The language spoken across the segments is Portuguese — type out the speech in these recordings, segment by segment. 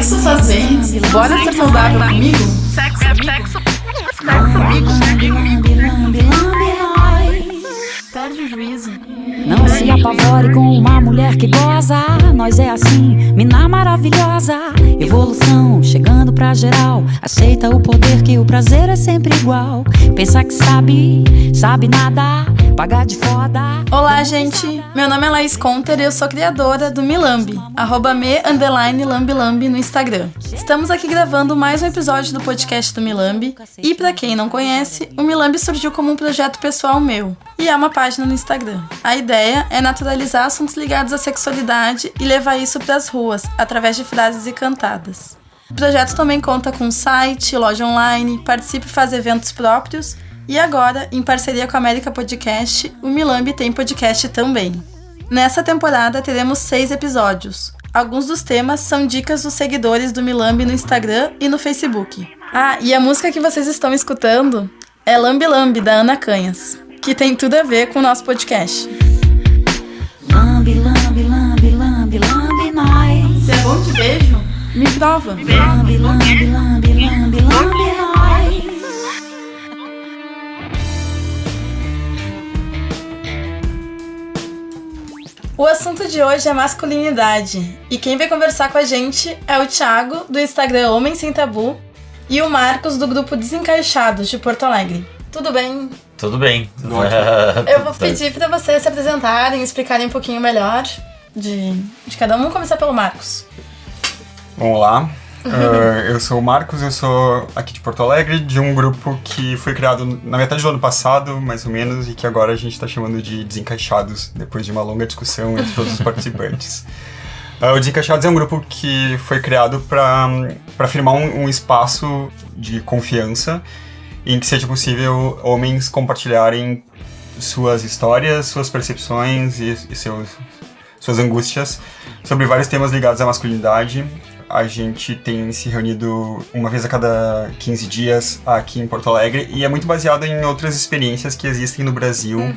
Sexo faz bem. Bora ser saudável comigo? Sexo perde o juízo. Não se apavore com uma mulher que goza. Nós é assim, mina maravilhosa. Evolução, chegando pra geral. Aceita o poder que o prazer é sempre igual. Pensa que sabe nada, paga de foda. Olá, gente. Meu nome é Laís Conter e eu sou criadora do Milambi, @me_lambilambi no Instagram. Estamos aqui gravando mais um episódio do podcast do Milambi. E pra quem não conhece, o Milambi surgiu como um projeto pessoal meu. E é uma página no Instagram. A ideia é naturalizar assuntos ligados à sexualidade e levar isso pras ruas, através de frases e cantadas. O projeto também conta com site, loja online, participa e faz eventos próprios. E agora, em parceria com a América Podcast, o Milambi tem podcast também. Nessa temporada teremos 6 episódios. Alguns dos temas são dicas dos seguidores do Milambi no Instagram e no Facebook. Ah, e a música que vocês estão escutando é Lambi Lambi, da Ana Canhas, que tem tudo a ver com o nosso podcast. Lambi, lambi, lambi, lambi, lambi, nós. Se é bom de beijo, me prova. Lambi, lambi, lambi, lambi, lambi, nós. O assunto de hoje é masculinidade, e quem vai conversar com a gente é o Thiago, do Instagram Homem Sem Tabu, e o Marcos, do grupo Desencaixados, de Porto Alegre. Tudo bem? Tudo bem. Eu vou pedir para vocês se apresentarem, explicarem um pouquinho melhor de cada um. Vamos começar pelo Marcos. Vamos lá. Eu sou o Marcos, eu sou aqui de Porto Alegre, de um grupo que foi criado na metade do ano passado, mais ou menos, e que agora a gente está chamando de Desencaixados, depois de uma longa discussão entre todos os participantes. O Desencaixados é um grupo que foi criado para firmar um espaço de confiança em que seja possível homens compartilharem suas histórias, suas percepções e suas angústias sobre vários temas ligados à masculinidade. A gente tem se reunido uma vez a cada 15 dias aqui em Porto Alegre e é muito baseado em outras experiências que existem no Brasil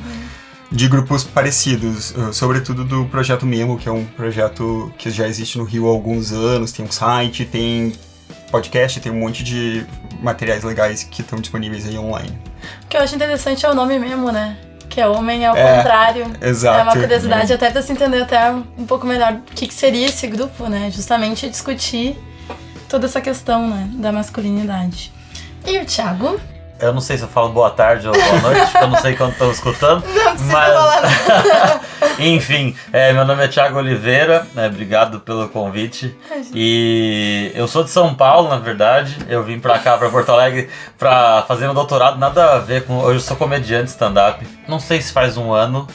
de grupos parecidos, sobretudo do Projeto Memo, que é um projeto que já existe no Rio há alguns anos, tem um site, tem podcast, tem um monte de materiais legais que estão disponíveis aí online. O que eu acho interessante é o nome mesmo, né? Que é homem ao contrário. Exato. É uma curiosidade até pra se entender até um pouco melhor o que seria esse grupo, né? Justamente discutir toda essa questão, né, da masculinidade. E o Thiago? Eu não sei se eu falo boa tarde ou boa noite, porque eu não sei quando estão escutando. Não precisa falar nada. Enfim, meu nome é Thiago Oliveira, obrigado pelo convite. E eu sou de São Paulo, na verdade. Eu vim pra cá, pra Porto Alegre, pra fazer meu doutorado, nada a ver com... Hoje eu sou comediante stand-up. Não sei se faz um ano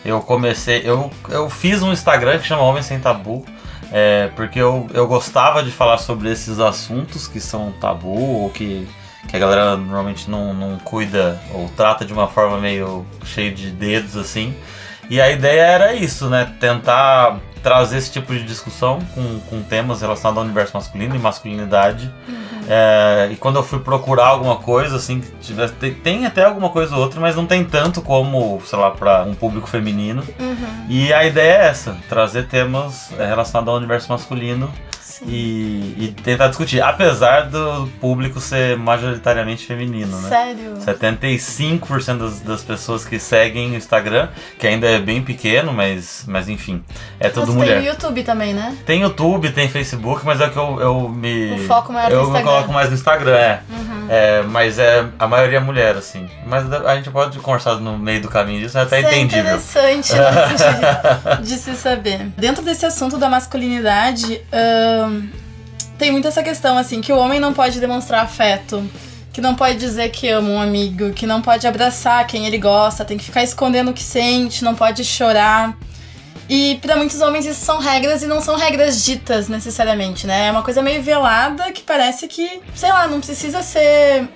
eu comecei... Eu fiz um Instagram que chama Homem Sem Tabu, porque eu gostava de falar sobre esses assuntos que são tabu ou que a galera normalmente não cuida ou trata de uma forma meio cheia de dedos, assim. E a ideia era isso, né? Tentar trazer esse tipo de discussão com temas relacionados ao universo masculino e masculinidade. E quando eu fui procurar alguma coisa, assim, que tivesse... Tem até alguma coisa ou outra, mas não tem tanto como, sei lá, para um público feminino. E a ideia é essa, trazer temas relacionados ao universo masculino. E tentar discutir, apesar do público ser majoritariamente feminino, né? Sério? 75% das pessoas que seguem o Instagram, que ainda é bem pequeno, mas enfim, é tudo mulher. Tem o YouTube também, né? Tem YouTube, tem Facebook, mas é que eu me... O foco maior no Instagram. Eu me coloco mais no Instagram, mas a maioria é mulher, assim. Mas a gente pode conversar no meio do caminho disso, é até entendível. É interessante, né, de se saber. Dentro desse assunto da masculinidade, tem muito essa questão, assim, que o homem não pode demonstrar afeto, que não pode dizer que ama um amigo, que não pode abraçar quem ele gosta, tem que ficar escondendo o que sente, não pode chorar. E pra muitos homens isso são regras e não são regras ditas necessariamente, né? É uma coisa meio velada que parece que, sei lá, não precisa ser...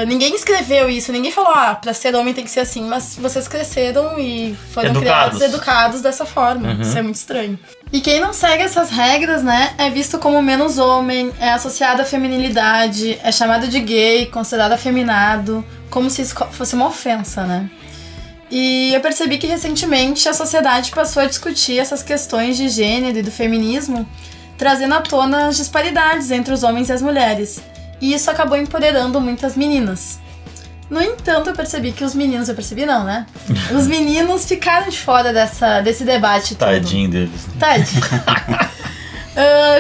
ninguém escreveu isso, ninguém falou, pra ser homem tem que ser assim, mas vocês cresceram e foram educados dessa forma. Isso é muito estranho. E quem não segue essas regras, né, é visto como menos homem, é associado à feminilidade, é chamado de gay, considerado afeminado, como se isso fosse uma ofensa, né? E eu percebi que recentemente a sociedade passou a discutir essas questões de gênero e do feminismo trazendo à tona as disparidades entre os homens e as mulheres. E isso acabou empoderando muitas meninas. No entanto, eu percebi que os meninos... Eu percebi não, né? Os meninos ficaram de fora desse debate todo. Tadinho deles. Tadinho.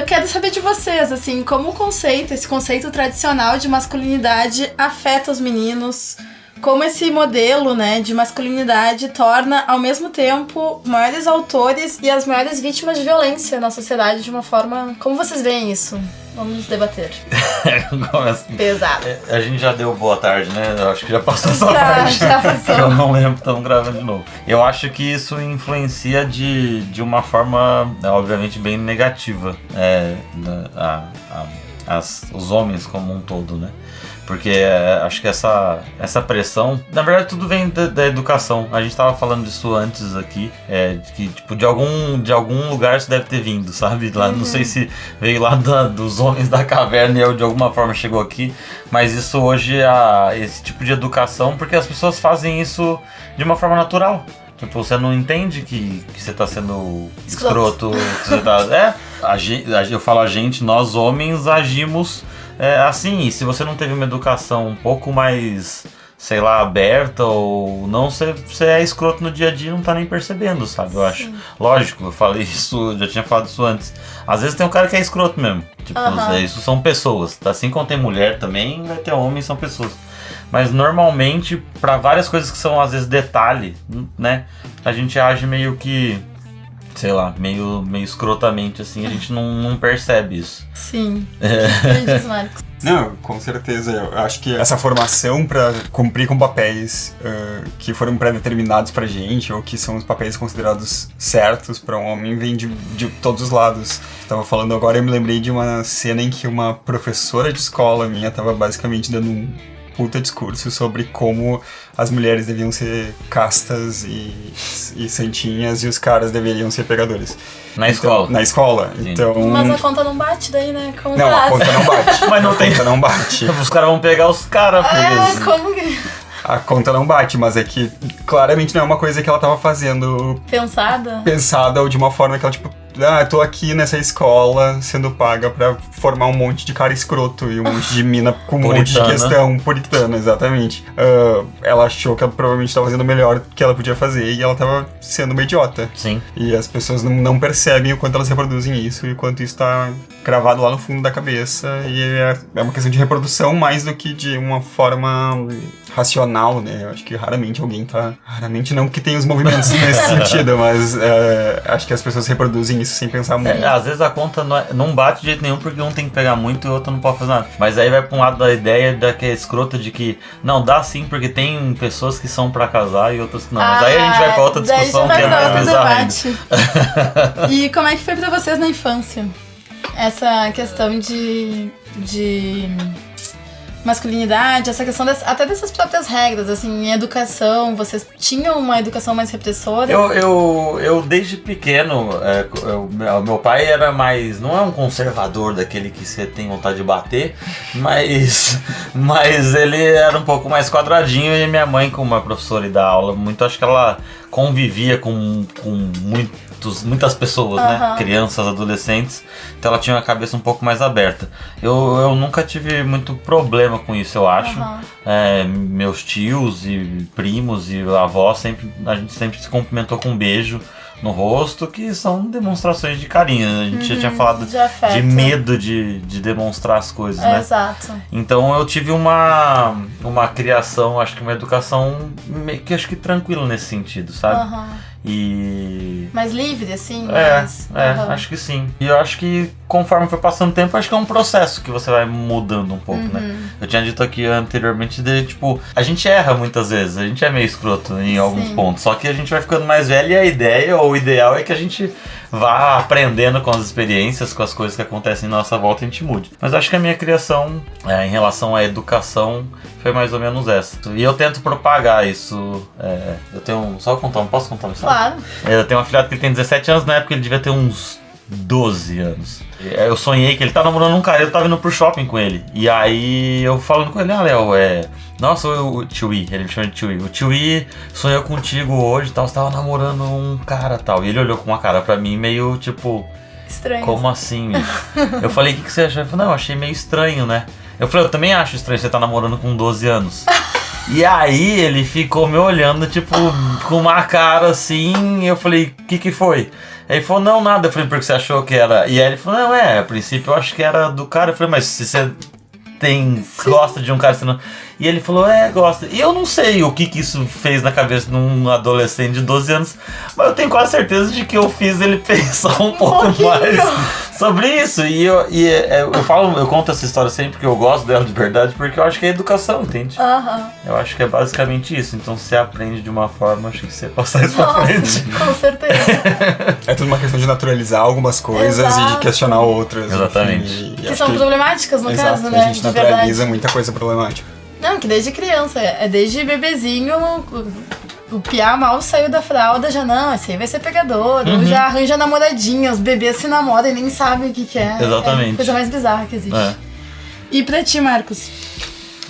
Quero saber de vocês, assim, como esse conceito tradicional de masculinidade afeta os meninos, como esse modelo, né, de masculinidade torna, ao mesmo tempo, os maiores autores e as maiores vítimas de violência na sociedade de uma forma... Como vocês veem isso? Vamos debater. Pesado. A gente já deu boa tarde, né? Eu acho que já passou essa parte. Já passou. Eu não lembro, estamos gravando de novo. Eu acho que isso influencia de uma forma, obviamente, bem negativa os homens como um todo, né? Porque acho que essa pressão... Na verdade, tudo vem da educação. A gente tava falando disso antes aqui. Que, tipo, de algum lugar isso deve ter vindo, sabe? Lá, Não sei se veio lá dos homens da caverna e de alguma forma chegou aqui. Mas isso hoje, esse tipo de educação... Porque as pessoas fazem isso de uma forma natural. Tipo, você não entende que você tá sendo escroto. Que você tá, eu falo nós homens agimos... assim, e se você não teve uma educação um pouco mais, sei lá, aberta ou não, você é escroto no dia a dia e não tá nem percebendo, sabe? Eu acho. Lógico, eu falei isso, já tinha falado isso antes. Às vezes tem um cara que é escroto mesmo. Tipo, isso são pessoas. Assim como tem mulher também, vai ter homem, são pessoas. Mas normalmente, pra várias coisas que são às vezes detalhe, né? A gente age meio que... sei lá, meio escrotamente, assim, a gente não percebe isso. Sim. Marcos. Não, com certeza. Eu acho que essa formação pra cumprir com papéis que foram pré-determinados pra gente, ou que são os papéis considerados certos pra um homem, vem de todos os lados. Tava falando agora, eu me lembrei de uma cena em que uma professora de escola minha tava basicamente dando um puta discurso sobre como as mulheres deviam ser castas e santinhas e os caras deveriam ser pegadores. Na escola? Na escola. Então... Mas a conta não bate daí, né? Como não, a conta não bate. Mas não tem. A conta não bate. Os caras vão pegar os caras. Como que... A conta não bate, mas é que claramente não é uma coisa que ela tava fazendo... Pensada ou de uma forma que ela, tipo... eu tô aqui nessa escola sendo paga pra formar um monte de cara escroto e um monte de mina com um monte de questão puritana, exatamente. Ela achou que ela provavelmente tava fazendo o melhor que ela podia fazer e ela tava sendo uma idiota. Sim. E as pessoas não percebem o quanto elas reproduzem isso e o quanto isso tá gravado lá no fundo da cabeça. E é uma questão de reprodução mais do que de uma forma racional, né? Eu acho que raramente alguém tá... Raramente não que tem os movimentos nesse sentido, mas acho que as pessoas reproduzem isso sem pensar muito. Às vezes a conta não bate de jeito nenhum porque um tem que pegar muito e o outro não pode fazer nada. Mas aí vai pra um lado da ideia que é escrota de que não, dá sim porque tem pessoas que são pra casar e outras que não. Mas aí a gente vai pra outra discussão que é mais bizarra ainda. E como é que foi pra vocês na infância? Essa questão de masculinidade, essa questão até dessas próprias regras, assim, em educação, vocês tinham uma educação mais repressora? Eu desde pequeno, meu pai era mais, não é um conservador daquele que você tem vontade de bater, mas ele era um pouco mais quadradinho e minha mãe, como uma professora e dá aula muito, acho que ela convivia com muitas pessoas, né? Crianças, adolescentes. Então ela tinha a cabeça um pouco mais aberta. Eu nunca tive muito problema com isso, eu acho. Meus tios e primos e avós, a gente sempre se cumprimentou com um beijo no rosto, que são demonstrações de carinho. A gente já tinha falado de medo de demonstrar as coisas, né? Exato. Então eu tive uma criação, acho que uma educação que acho que tranquila nesse sentido, sabe? E... mais livre, assim? Acho que sim. E eu acho que conforme foi passando o tempo, acho que é um processo que você vai mudando um pouco, né? Eu tinha dito aqui anteriormente tipo, a gente erra muitas vezes, a gente é meio escroto em alguns pontos, só que a gente vai ficando mais velho e a ideia, ou o ideal é que a gente vá aprendendo com as experiências, com as coisas que acontecem na nossa volta e a gente mude. Mas acho que a minha criação em relação à educação foi mais ou menos essa. E eu tento propagar isso. Eu tenho posso contar uma história? Claro. Eu tenho um afilhado que ele tem 17 anos, na época ele devia ter uns 12 anos. Eu sonhei que ele tá namorando um cara, eu tava indo pro shopping com ele. E aí eu falando com ele, Léo, nossa, o Tiwi, ele me chama de Tiwi. O Tiwi sonhou contigo hoje e tal, você tava namorando um cara e tal. E ele olhou com uma cara pra mim meio tipo, Estranho. Como assim? Eu falei, o que você achou? Ele falou, não, achei meio estranho, né? Eu falei, eu também acho estranho você tá namorando com 12 anos. E aí ele ficou me olhando, tipo, com uma cara assim, e eu falei, o que foi? Aí ele falou, não, nada. Eu falei, porque você achou que era... E aí ele falou, não, a princípio eu acho que era do cara. Eu falei, mas se você gosta de um cara, você não... E ele falou, gosta. E eu não sei o que isso fez na cabeça de um adolescente de 12 anos, mas eu tenho quase certeza de que eu fiz ele pensar um pouco mais sobre isso. E eu conto essa história sempre que eu gosto dela de verdade, porque eu acho que é educação, entende? Eu acho que é basicamente isso. Então você aprende de uma forma, acho que você passar isso pra frente. Com certeza. É tudo uma questão de naturalizar algumas coisas e de questionar outras. Exatamente. Que são problemáticas, no caso, né? A gente naturaliza muita coisa problemática. Não, que desde criança, desde bebezinho, o piá mal saiu da fralda, já não, esse aí vai ser pegador, ou já arranja namoradinha, os bebês se namoram e nem sabem o que é. Exatamente. É a coisa mais bizarra que existe. E pra ti, Marcos?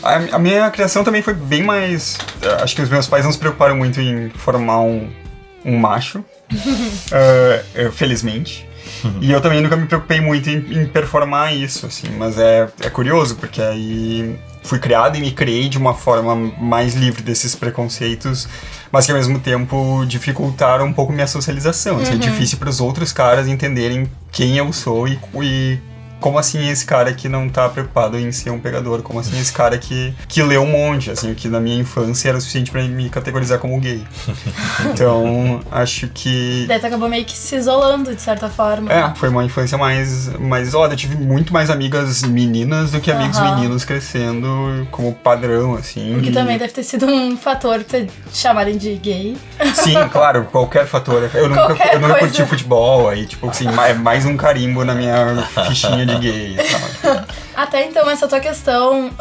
A minha criação também foi bem mais... Acho que os meus pais não se preocuparam muito em formar um macho, felizmente. E eu também nunca me preocupei muito em performar isso, assim, mas é curioso, porque aí fui criado e me criei de uma forma mais livre desses preconceitos, mas que ao mesmo tempo dificultaram um pouco minha socialização. Assim, é difícil para os outros caras entenderem quem eu sou e como assim esse cara que não tá preocupado em ser um pegador, como assim esse cara que lê um monte, assim, que na minha infância era o suficiente pra me categorizar como gay. Então, acho que... Daí tu acabou meio que se isolando, de certa forma. Foi uma infância mais isolada. Eu tive muito mais amigas meninas do que amigos meninos crescendo como padrão, assim. O que também deve ter sido um fator pra te chamarem de gay. Sim, claro, qualquer fator. Eu nunca curti futebol, aí, tipo assim, é mais um carimbo na minha fichinha de gay, sabe? Até então, essa tua questão,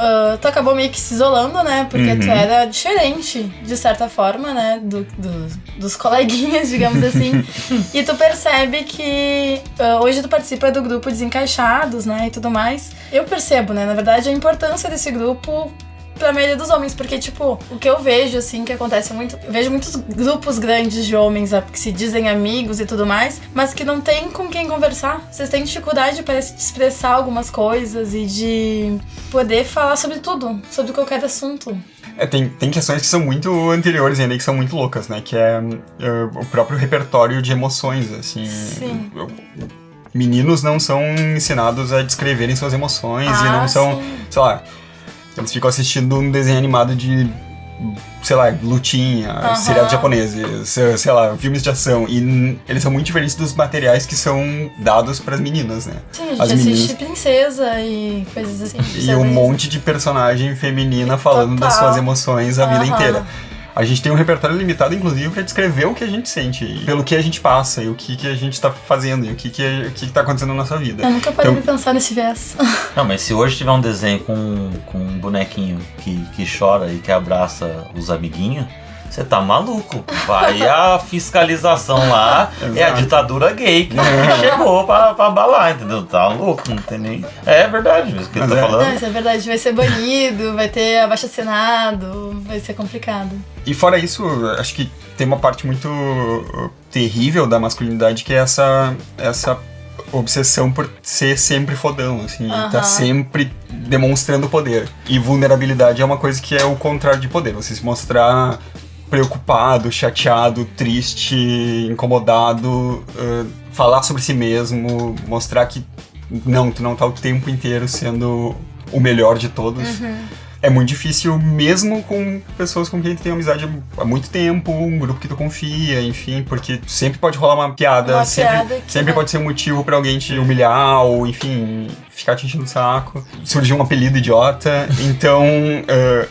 tu acabou meio que se isolando, né? Porque tu era diferente, de certa forma, né? Dos coleguinhas, digamos assim. E tu percebe que hoje tu participa do grupo Desencaixados, né? E tudo mais. Eu percebo, né? Na verdade, a importância desse grupo pra maioria dos homens, porque, tipo, o que eu vejo, assim, que acontece muito... Eu vejo muitos grupos grandes de homens que se dizem amigos e tudo mais, mas que não tem com quem conversar. Vocês têm dificuldade, parece, de expressar algumas coisas e de poder falar sobre tudo, sobre qualquer assunto. Tem questões que são muito anteriores ainda, que são muito loucas, né? Que é o próprio repertório de emoções, assim. Sim. Meninos não são ensinados a descreverem suas emoções e não são, sei lá... Eles ficam assistindo um desenho animado de, sei lá, lutinha, seriados japoneses, sei lá, filmes de ação. E eles são muito diferentes dos materiais que são dados pras meninas, né? Sim, a gente assiste Princesa e coisas assim. E um monte de personagem feminina falando das suas emoções a vida inteira. A gente tem um repertório limitado, inclusive, pra descrever o que a gente sente, pelo que a gente passa, e o que a gente tá fazendo, e o que tá acontecendo na nossa vida. Eu nunca parei de pensar nesse viés. Não, mas se hoje tiver um desenho com um bonequinho que chora e que abraça os amiguinhos, você tá maluco. Vai a fiscalização lá, é a ditadura gay que chegou pra abalar, entendeu? Tá louco, não tem nem... É verdade mesmo que ele tá falando. Não, isso é verdade, vai ser banido, vai ter abaixo-assinado, vai ser complicado. E fora isso, acho que tem uma parte muito terrível da masculinidade, que é essa obsessão por ser sempre fodão, assim, tá sempre demonstrando poder. E vulnerabilidade é uma coisa que é o contrário de poder, você se mostrar preocupado, chateado, triste, incomodado, falar sobre si mesmo, mostrar que tu não tá o tempo inteiro sendo o melhor de todos. É muito difícil, mesmo com pessoas com quem tu tem amizade há muito tempo, um grupo que tu confia, enfim, porque sempre pode rolar uma piada, sempre pode ser um motivo pra alguém te humilhar, ou enfim, ficar te enchendo o saco, surgir um apelido idiota. Então,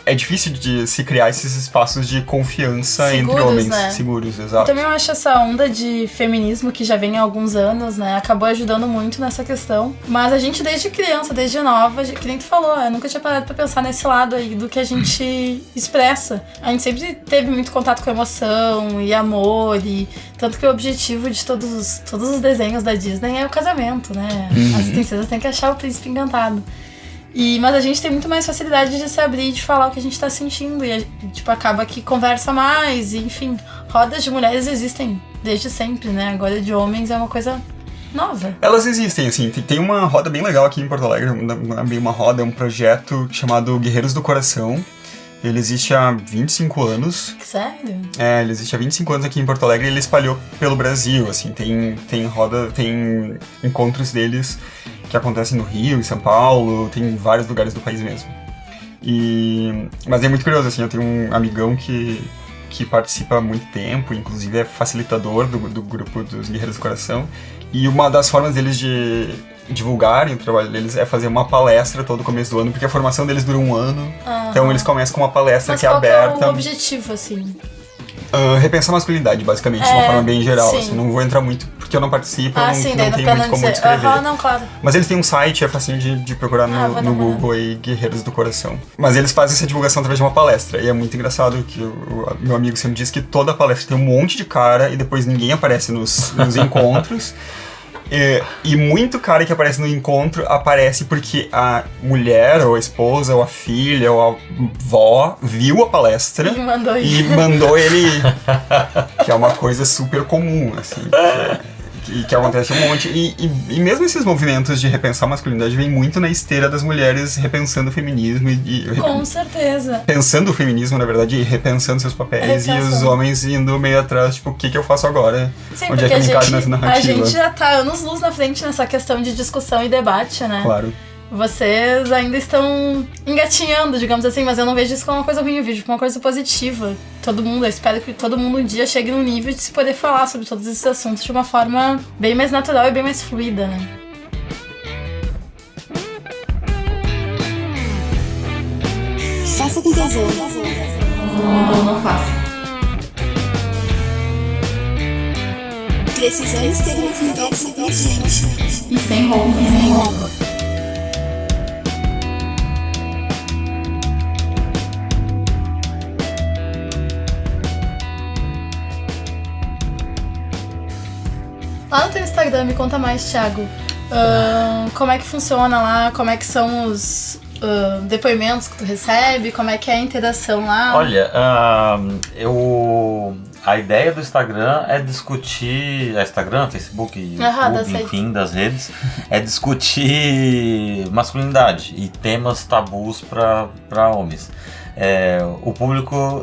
é difícil de se criar esses espaços de confiança entre homens, né? Seguros, exato. Eu também acho essa onda de feminismo que já vem há alguns anos, né, acabou ajudando muito nessa questão. Mas a gente, desde criança, desde nova, que nem tu falou, eu nunca tinha parado pra pensar nesse lado aí do que a gente expressa. A gente sempre teve muito contato com emoção e amor, e tanto que o objetivo de todos os desenhos da Disney é o casamento, né? As princesas têm que achar o príncipe encantado. Mas a gente tem muito mais facilidade de se abrir e de falar o que a gente tá sentindo, e tipo, acaba que conversa mais, e enfim, rodas de mulheres existem desde sempre, né? Agora de homens é uma coisa nova. Elas existem, assim, tem uma roda bem legal aqui em Porto Alegre, não é bem uma roda, é um projeto chamado Guerreiros do Coração. Ele existe há 25 anos. Sério? Ele existe há 25 anos aqui em Porto Alegre e ele espalhou pelo Brasil, assim, tem encontros deles que acontecem no Rio, em São Paulo, tem em vários lugares do país mesmo. Mas é muito curioso, assim, eu tenho um amigão que participa há muito tempo, inclusive é facilitador do grupo dos Guerreiros do Coração, e uma das formas deles de divulgarem o trabalho deles é fazer uma palestra todo começo do ano, porque a formação deles dura um ano, então eles começam com uma palestra que é aberta. Mas qual é o objetivo, assim? Repensar a masculinidade, basicamente, de uma forma bem geral. Assim, não vou entrar muito, porque eu não participo, não tenho muito como descrever. Não, claro. Mas eles têm um site, é facinho de procurar no Google aí, Guerreiros do Coração. Mas eles fazem essa divulgação através de uma palestra, e é muito engraçado que o meu amigo sempre diz que toda palestra tem um monte de cara, e depois ninguém aparece nos encontros. E muito cara que aparece no encontro aparece porque a mulher, ou a esposa, ou a filha, ou a avó viu a palestra e mandou ele. Que é uma coisa super comum, assim. Que acontece um monte. E mesmo esses movimentos de repensar a masculinidade vem muito na esteira das mulheres repensando o feminismo com certeza. Pensando o feminismo, na verdade, e repensando seus papéis. E os homens indo meio atrás, tipo, o que eu faço agora? Sim, onde é que eu me encaixo nessa narrativa? A gente já tá anos-luz na frente nessa questão de discussão e debate, né? Claro. Vocês ainda estão engatinhando, digamos assim, mas eu não vejo isso como uma coisa ruim, eu vejo como uma coisa positiva. Eu espero que todo mundo um dia chegue num nível de se poder falar sobre todos esses assuntos de uma forma bem mais natural e bem mais fluida, né? Faça com tesão. Não faça. Precisamos ter uma conversa urgente. E sem roupa. Lá no teu Instagram, me conta mais, Thiago. Como é que funciona lá? Como é que são os depoimentos que tu recebe? Como é que é a interação lá? Olha, a ideia do Instagram é discutir... Instagram, Facebook, YouTube, enfim, das redes. É discutir masculinidade e temas tabus para homens. O público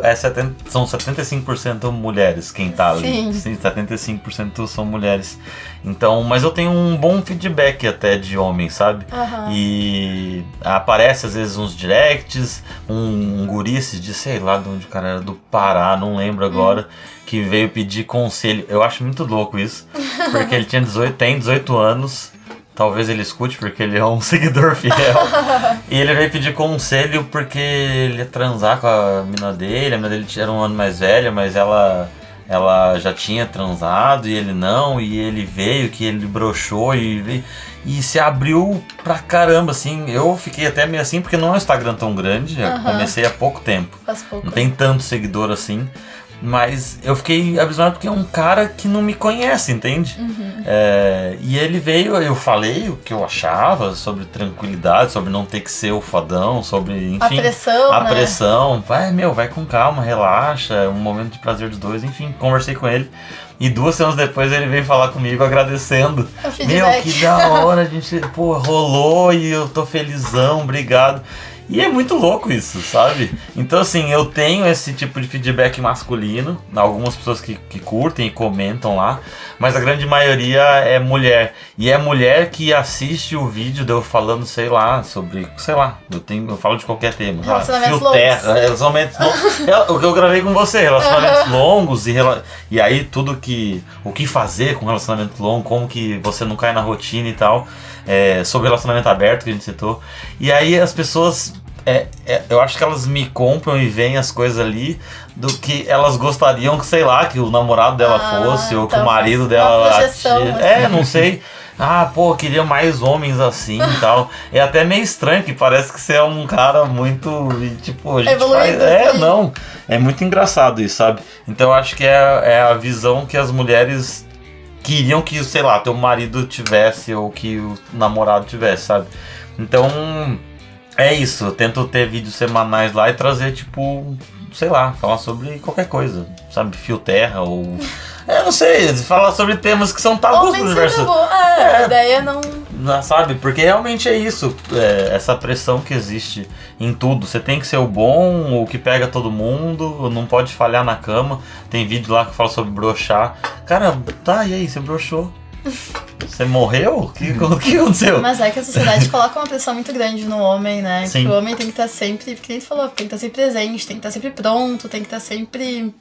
são 75% mulheres quem tá ali. Sim, 75% são mulheres. Então, mas eu tenho um bom feedback até de homens, sabe? E aparece às vezes uns directs, um guri de sei lá de onde o cara era, do Pará, não lembro agora, que veio pedir conselho. Eu acho muito louco isso, porque ele tem 18 anos. Talvez ele escute, porque ele é um seguidor fiel. E ele veio pedir conselho porque ele ia transar com a mina dele era um ano mais velha, mas ela já tinha transado e ele não. E ele veio, que ele broxou e se abriu pra caramba, assim. Eu fiquei até meio assim, porque não é um Instagram tão grande, eu comecei há pouco tempo. Faz pouco. Não tem tanto seguidor assim. Mas eu fiquei abismado porque é um cara que não me conhece, entende? E ele veio, eu falei o que eu achava sobre tranquilidade, sobre não ter que ser o fodão, sobre, enfim... A pressão. Vai com calma, relaxa, é um momento de prazer dos dois, enfim, conversei com ele. E 2 semanas depois ele veio falar comigo agradecendo. Que da hora, a gente, rolou e eu tô felizão, obrigado. E é muito louco isso, sabe? Então, assim, eu tenho esse tipo de feedback masculino, algumas pessoas que curtem e comentam lá, mas a grande maioria é mulher. E é mulher que assiste o vídeo de eu falando, sobre, eu falo de qualquer tema. Relacionamentos longos. O que eu gravei com você, relacionamentos longos, e aí tudo o que fazer com relacionamento longo, como que você não cai na rotina e tal. Sobre relacionamento aberto que a gente citou. E aí as pessoas, eu acho que elas me compram e veem as coisas ali do que elas gostariam que, que o namorado dela fosse, ou que o marido dela... Não sei. Queria mais homens assim e tal. É até meio estranho, que parece que você é um cara muito... Tipo, a gente faz... Não. É muito engraçado isso, sabe? Então eu acho que é a visão que as mulheres... queriam que, teu marido tivesse ou que o namorado tivesse, sabe? Então, é isso. Eu tento ter vídeos semanais lá e trazer, falar sobre qualquer coisa, sabe? Fio terra ou não sei, falar sobre temas que são tabus no universo. A ideia não... Sabe, porque realmente é isso, essa pressão que existe em tudo. Você tem que ser o bom, o que pega todo mundo, não pode falhar na cama. Tem vídeo lá que fala sobre broxar. Cara, tá, e aí, você broxou? Você morreu? O que aconteceu? Mas é que a sociedade coloca uma pressão muito grande no homem, né? Sim. Que o homem tem que estar sempre, porque ele falou, tem que estar sempre presente, tem que estar sempre pronto, tem que estar sempre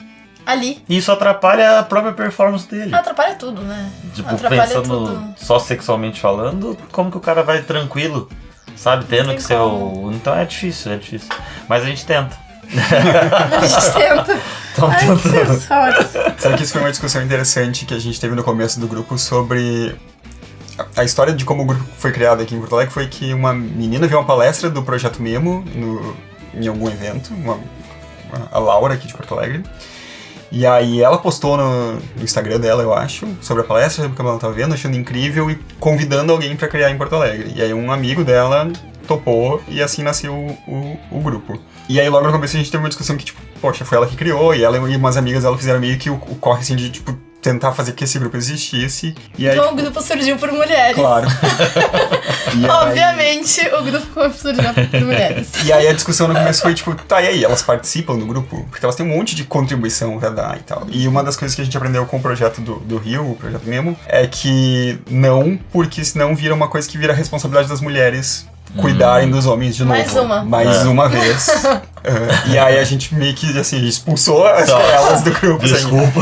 ali. Isso atrapalha a própria performance dele. Atrapalha tudo, né? Tipo, Atrapalha pensando tudo. só sexualmente falando, como que o cara vai tranquilo, sabe? Tendo Tem que ser como. o... Então é difícil. Mas a gente tenta. A gente tenta. Então, Ai, tentando. que sorte. Sabe que isso foi uma discussão interessante que a gente teve no começo do grupo sobre... A história de como o grupo foi criado aqui em Porto Alegre foi que uma menina viu uma palestra do Projeto Memo em algum evento, a Laura aqui de Porto Alegre. E aí ela postou no Instagram dela, eu acho, sobre a palestra, sobre como ela estava vendo, achando incrível e convidando alguém para criar em Porto Alegre. E aí um amigo dela topou e assim nasceu o grupo. E aí logo no começo a gente teve uma discussão que, tipo, poxa, foi ela que criou, e ela e umas amigas dela fizeram meio que o corre assim de, tipo, tentar fazer que esse grupo existisse. E aí, Então o grupo surgiu por mulheres. claro. E aí- Obviamente o grupo surgiu por mulheres. E aí a discussão no começo foi tipo, tá, e aí, elas participam do grupo? Porque elas têm um monte de contribuição pra dar e tal. E uma das coisas que a gente aprendeu com o projeto do Rio, o projeto Memo, é que não, porque senão vira uma coisa que vira responsabilidade das mulheres cuidarem dos homens de novo. Mais uma. Mais uma vez. E aí a gente meio que, assim, expulsou elas do grupo. Desculpa.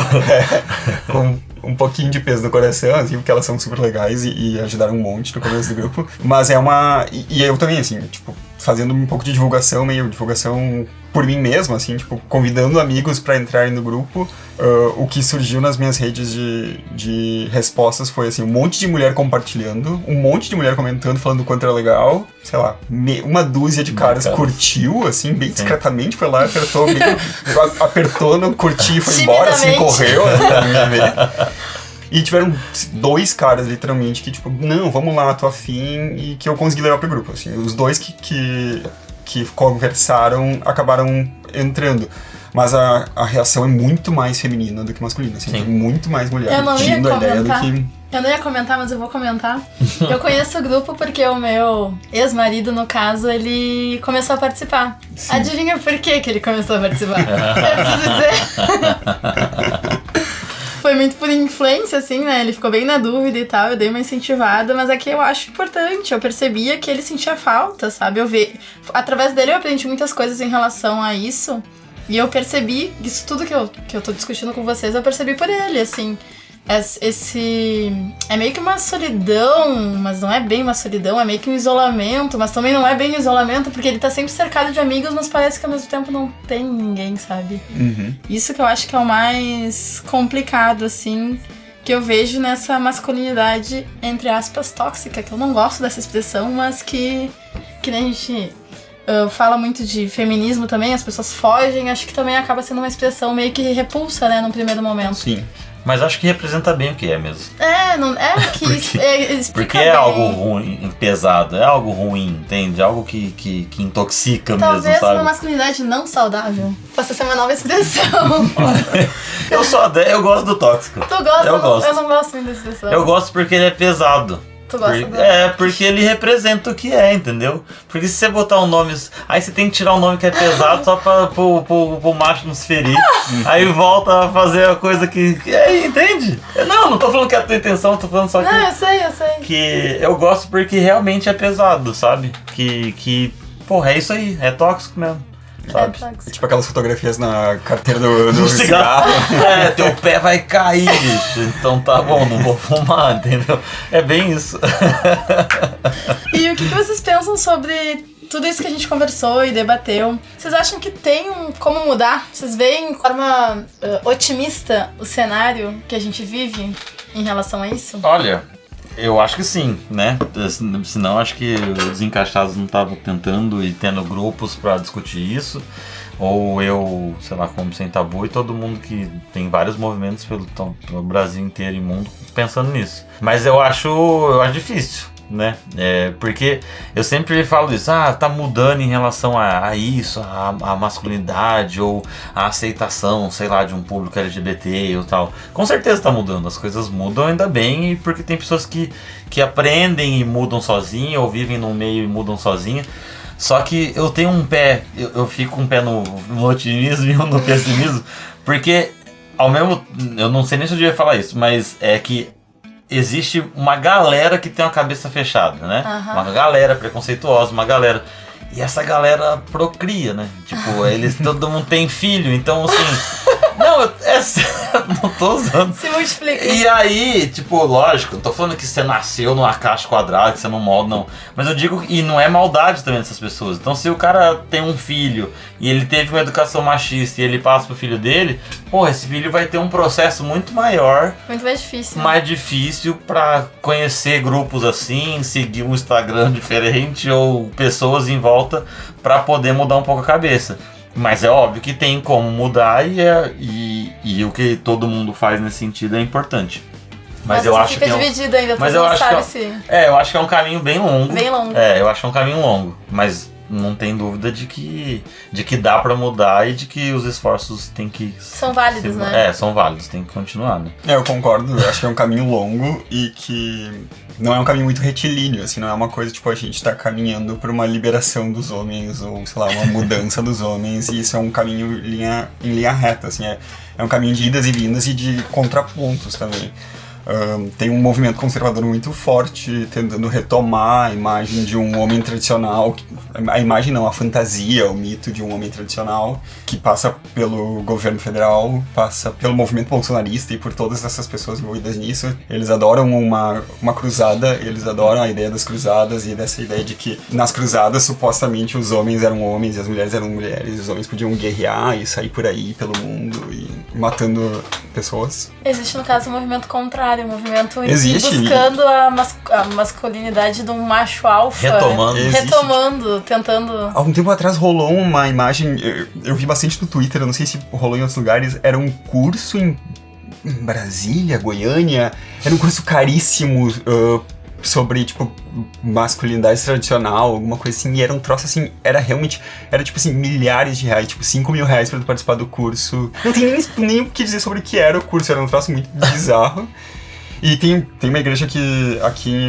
Com um pouquinho de peso no coração, assim, porque elas são super legais e ajudaram um monte no começo do grupo. Mas é uma... E eu também, assim, tipo, fazendo um pouco de divulgação, meio divulgação por mim mesmo, assim, tipo, convidando amigos pra entrarem no grupo. O que surgiu nas minhas redes de respostas foi, assim, um monte de mulher compartilhando, um monte de mulher comentando, falando o quanto era legal. Sei lá, uma dúzia de caras curtiu, assim, bem discretamente, foi lá, apertou no curtir e foi embora, assim, correu, né, pra mim ver. E tiveram 2 caras, literalmente, que tipo, não, vamos lá, tô afim, e que eu consegui levar pro grupo, assim. Os 2 que conversaram acabaram entrando. Mas a reação é muito mais feminina do que masculina, assim. Tem muito mais mulher Eu não ia curtindo a ideia do comentar. que... Eu não ia comentar, mas eu vou comentar. Eu conheço o grupo porque o meu ex-marido, no caso, ele começou a participar. Sim. Adivinha por que ele começou a participar? Eu preciso dizer. Foi muito por influência, assim, né? Ele ficou bem na dúvida e tal, eu dei uma incentivada, mas aqui eu acho importante. Eu percebia que ele sentia falta, sabe? Através dele eu aprendi muitas coisas em relação a isso. E eu percebi, isso tudo que eu tô discutindo com vocês, eu percebi por ele, assim. É meio que uma solidão, mas não é bem uma solidão, é meio que um isolamento, mas também não é bem um isolamento, porque ele tá sempre cercado de amigos, mas parece que ao mesmo tempo não tem ninguém, sabe? Uhum. Isso que eu acho que é o mais complicado, assim, que eu vejo nessa masculinidade, entre aspas, tóxica, que eu não gosto dessa expressão, mas que nem a gente fala muito de feminismo também, as pessoas fogem, acho que também acaba sendo uma expressão meio que repulsa, né, num primeiro momento. Sim. Mas acho que representa bem o que é mesmo. Não é que explica Porque bem. é algo ruim, pesado, é algo ruim, entende? Algo que intoxica Talvez mesmo, sabe? uma masculinidade não saudável possa ser uma nova expressão. Eu gosto do tóxico. Tu gosta? Eu gosto. Eu não gosto muito dessa expressão. Eu gosto porque ele é pesado. Tu gosta do... Porque ele representa o que é, entendeu? Porque se você botar um nome... Aí você tem que tirar um nome que é pesado só pro macho não se ferir. Aí volta a fazer a coisa que... entende? Não tô falando que é a tua intenção, tô falando só que... Não, eu sei. Que eu gosto porque realmente é pesado, sabe? Porra, é isso aí, é tóxico mesmo. Sabe? Tipo aquelas fotografias na carteira do cigarro. Teu pé vai cair, bicho. Então tá bom, não vou fumar, entendeu? É bem isso. E o que vocês pensam sobre tudo isso que a gente conversou e debateu? Vocês acham que tem como mudar? Vocês veem de forma otimista o cenário que a gente vive em relação a isso? Olha, eu acho que sim, né? Senão acho que os Desencaixados não estavam tentando e tendo grupos pra discutir isso. Ou eu, sei lá, como Sem Tabu e todo mundo que tem vários movimentos pelo Brasil inteiro e mundo pensando nisso. Mas eu acho difícil. né? Porque eu sempre falo isso, tá mudando em relação a isso, a masculinidade ou a aceitação, sei lá, de um público LGBT ou tal. Com certeza tá mudando, as coisas mudam, ainda bem, porque tem pessoas que aprendem e mudam sozinho, ou vivem num meio e mudam sozinho. Só que eu tenho um pé, eu fico com um pé no otimismo e um no pessimismo, porque eu não sei nem se eu devia falar isso, mas é que existe uma galera que tem uma cabeça fechada, né? Uma galera preconceituosa, uma galera. E essa galera procria, né? Tipo, todo mundo tem filho, então assim. Não tô usando. Se multiplica. E aí, tipo, lógico, não tô falando que você nasceu numa caixa quadrada, que você não molda, não. Mas eu digo, e não é maldade também dessas pessoas. Então, se o cara tem um filho e ele teve uma educação machista e ele passa pro filho dele, esse filho vai ter um processo muito maior. Muito mais difícil. Mais difícil pra conhecer grupos assim, seguir um Instagram diferente ou pessoas em volta pra poder mudar um pouco a cabeça. Mas é óbvio que tem como mudar e o que todo mundo faz nesse sentido é importante. Mas eu acho que fica dividido ainda, mas eu acho eu acho que é um caminho bem longo. Bem longo. Eu acho que é um caminho longo, mas não tem dúvida de que dá pra mudar e de que os esforços têm que... São válidos, né? São válidos, tem que continuar, né? Eu concordo, eu acho que é um caminho longo e que não é um caminho muito retilíneo, assim, não é uma coisa tipo a gente tá caminhando por uma liberação dos homens ou, sei lá, uma mudança dos homens, e isso é um caminho em linha reta, assim, é um caminho de idas e vindas e de contrapontos também. Tem um movimento conservador muito forte tentando retomar a imagem de um homem tradicional, a imagem não, a fantasia, o mito de um homem tradicional, que passa pelo governo federal, passa pelo movimento bolsonarista e por todas essas pessoas envolvidas nisso. Eles adoram uma cruzada, eles adoram a ideia das cruzadas e dessa ideia de que nas cruzadas supostamente os homens eram homens e as mulheres eram mulheres, os homens podiam guerrear e sair por aí pelo mundo e matando pessoas. Existe no caso um movimento contrário, um movimento buscando a masculinidade de um macho alfa. Retomando, tentando... Há um tempo atrás rolou uma imagem, eu vi bastante no Twitter, eu não sei se rolou em outros lugares, era um curso em Brasília, Goiânia, era um curso caríssimo sobre, tipo, masculinidade tradicional, alguma coisa assim, e era um troço assim, era tipo assim, milhares de reais, tipo, 5 mil reais pra tu participar do curso. Não tem nem o que dizer sobre o que era o curso, era um troço muito bizarro. E tem uma igreja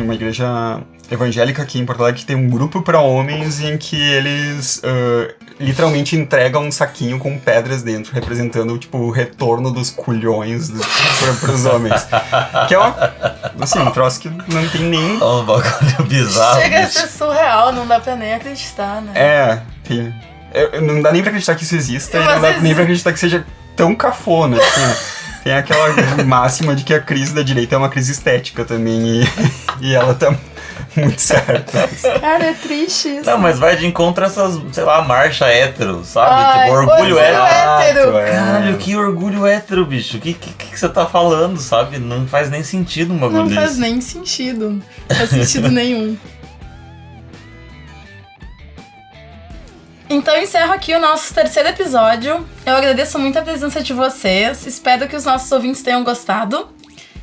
uma igreja evangélica aqui em Porto Alegre, que tem um grupo para homens em que eles literalmente entregam um saquinho com pedras dentro, representando, tipo, o retorno dos culhões pros homens. Que é um troço que não tem nem... É um bagulho bizarro. Chega a ser surreal, não dá pra nem acreditar, né? Não dá nem pra acreditar que isso exista, e não dá nem pra acreditar que seja tão cafona, assim. Tem aquela máxima de que a crise da direita é uma crise estética também, e ela tá muito certa. Cara, é triste isso. Não, mas vai de encontro a essas, sei lá, marcha hétero, sabe? Ai, tipo, orgulho hétero. É. Caralho, que orgulho hétero, bicho. O que você tá falando, sabe? Não faz nem sentido um bagulho desse. Não faz nem sentido. Não faz sentido nenhum. Então eu encerro aqui o nosso terceiro episódio. Eu agradeço muito a presença de vocês. Espero que os nossos ouvintes tenham gostado.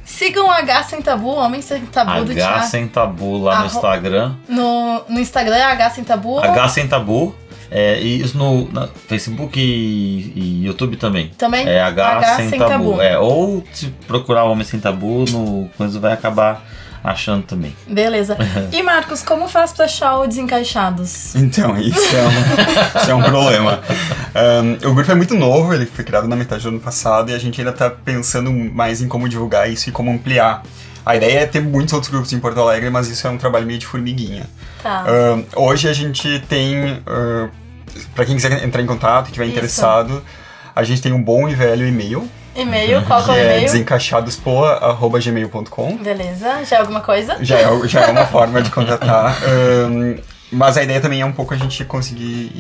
Sigam o H Sem Tabu, Homem Sem Tabu do Thiago. H Sem Tabu lá no Instagram. No Instagram é H Sem Tabu. H Sem Tabu. E isso no Facebook e YouTube também. Também? É H Sem Tabu. Ou se procurar Homem Sem Tabu, no coisa vai acabar achando também. Beleza. E Marcos, como faz pra achar o Desencaixados? Então, isso é um problema. O grupo é muito novo, ele foi criado na metade do ano passado e a gente ainda tá pensando mais em como divulgar isso e como ampliar. A ideia é ter muitos outros grupos em Porto Alegre, mas isso é um trabalho meio de formiguinha. Tá. Hoje a gente tem, pra quem quiser entrar em contato e estiver interessado, a gente tem um bom e velho e-mail. E-mail? Qual que é o e-mail? desencaixadospoa@gmail.com. Beleza, já é alguma coisa? Já é uma forma de contatar. Mas a ideia também é um pouco a gente conseguir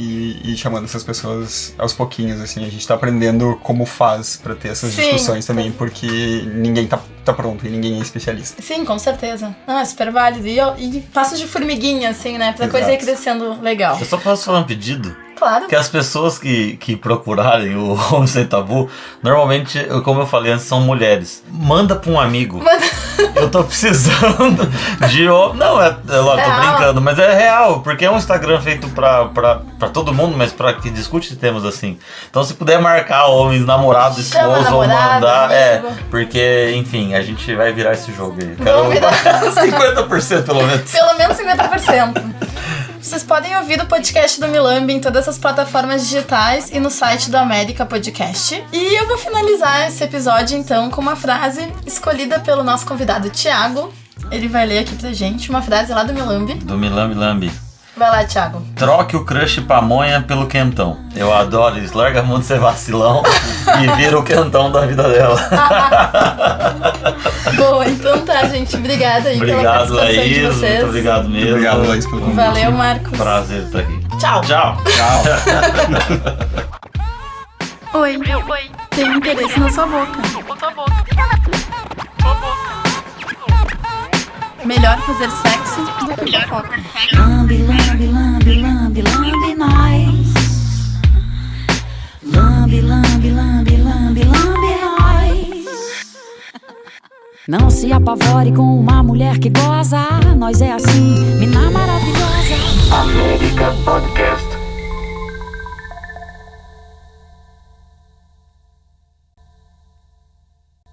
ir chamando essas pessoas aos pouquinhos, assim. A gente tá aprendendo como faz pra ter essas discussões também, porque ninguém tá pronto e ninguém é especialista. Sim, com certeza. É super válido. E passos de formiguinha, assim, né? Pra coisa ir crescendo legal. Eu só posso falar um pedido? claro. Que as pessoas que procurarem o Homem Sem Tabu, normalmente, como eu falei antes, são mulheres. Manda pra um amigo. Eu tô precisando de... Não, eu tô brincando, mas é real, porque é um Instagram feito pra todo mundo, mas pra que discute temas assim. Então, se puder marcar homens, namorado, esposo, ou mandar... porque, enfim, a gente vai virar esse jogo aí. Quero 50% pelo menos. Pelo menos 50%. Vocês podem ouvir o podcast do Milambi em todas as plataformas digitais e no site do América Podcast. E eu vou finalizar esse episódio, então, com uma frase escolhida pelo nosso convidado Thiago. Ele vai ler aqui pra gente uma frase lá do Milambi. Do Milambi. Vai lá, Thiago. Troque o crush pamonha pelo quentão. Eu adoro isso. Larga a mão de ser vacilão e vira o quentão da vida dela. Boa, então tá, gente. Obrigada aí pela participação Laís, de vocês. muito obrigado mesmo. Obrigado, Laís, pelo convite. Valeu, Marcos. Prazer estar aqui. Tchau. Tchau. Oi. Tenho interesse na sua boca. Melhor fazer sexo do que fofoca. Lambe, lambe, lambe, lambe, lambe nós. Lambe, lambe, lambe, lambe, lambe nós. Não se apavore com uma mulher que goza. Nós é assim, mina maravilhosa. América Podcast.